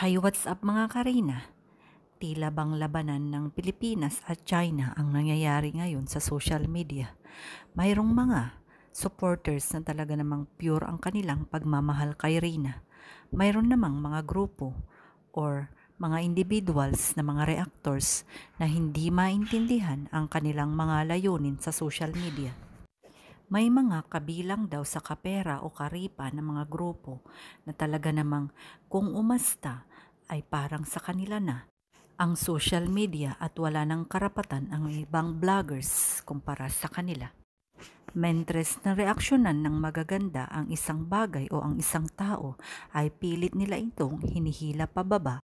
Hi, what's up mga Karina? Tila bang labanan ng Pilipinas at China ang nangyayari ngayon sa social media. Mayroong mga supporters na talaga namang pure ang kanilang pagmamahal kay Rina. Mayroon namang mga grupo or mga individuals na mga reactors na hindi maintindihan ang kanilang mga layunin sa social media. May mga kabilang daw sa kapera o karipa ng mga grupo na talaga namang kung umasta ay parang sa kanila na ang social media at wala ng karapatan ang ibang vloggers kumpara sa kanila. Mentres na reaksyonan ng magaganda ang isang bagay o ang isang tao ay pilit nila itong hinihila pababa,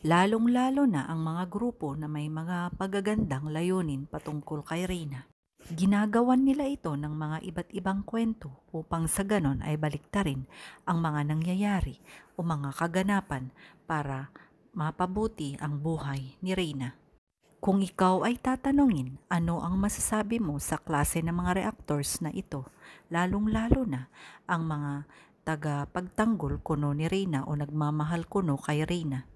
lalong-lalo na ang mga grupo na may mga pagagandang layunin patungkol kay Rina. Ginagawan nila ito ng mga iba't ibang kwento upang sa ganon ay baliktarin ang mga nangyayari o mga kaganapan para mapabuti ang buhay ni Reyna. Kung ikaw ay tatanungin ano ang masasabi mo sa klase ng mga reactors na ito, lalong-lalo na ang mga taga-pagtanggol kuno ni Reyna o nagmamahal kuno kay Reyna.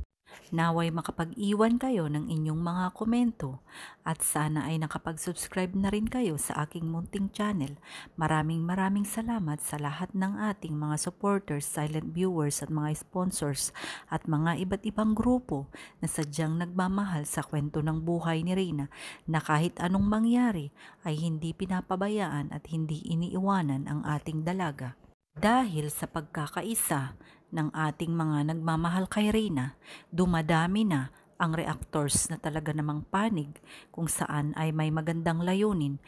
Naway makapag-iwan kayo ng inyong mga komento at sana ay nakapag-subscribe na rin kayo sa aking munting channel. Maraming salamat sa lahat ng ating mga supporters, silent viewers at mga sponsors at mga iba't ibang grupo na sadyang nagmamahal sa kwento ng buhay ni Reyna na kahit anong mangyari ay hindi pinapabayaan at hindi iniiwanan ang ating dalaga. Dahil sa pagkakaisa ng ating mga nagmamahal kay Reyna, dumadami na ang reactors na talaga namang panig kung saan ay may magandang layunin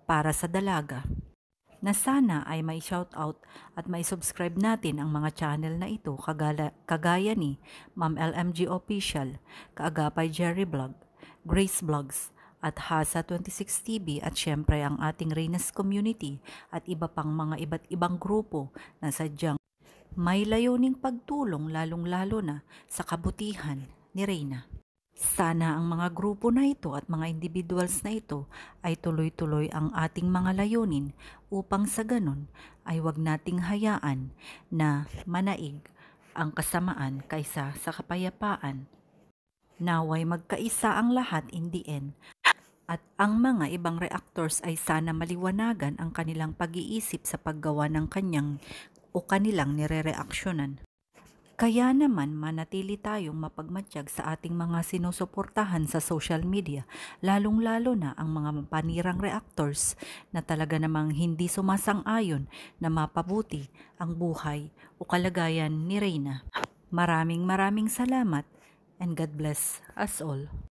para sa dalaga. Na sana ay may shoutout at may subscribe natin ang mga channel na ito kagaya ni Ma'am LMG Official, Kaagapay Jerry Vlog, Grace Vlogs, at Hasa 26 TV at syempre ang ating Reyna's Community at iba pang mga iba't ibang grupo na sadyang may layuning pagtulong lalong-lalo na sa kabutihan ni Reyna. Sana ang mga grupo na ito at mga individuals na ito ay tuloy-tuloy ang ating mga layunin upang sa ganon ay wag nating hayaan na manaig ang kasamaan kaysa sa kapayapaan. Naway magkaisa ang lahat in the end. At ang mga ibang reactors ay sana maliwanagan ang kanilang pag-iisip sa paggawa ng kanyang o kanilang nire-reaksyonan. Kaya naman manatili tayong mapagmatsyag sa ating mga sinusuportahan sa social media, lalong-lalo na ang mga panirang reactors na talaga namang hindi sumasang-ayon na mapabuti ang buhay o kalagayan ni Reyna. Maraming salamat and God bless us all.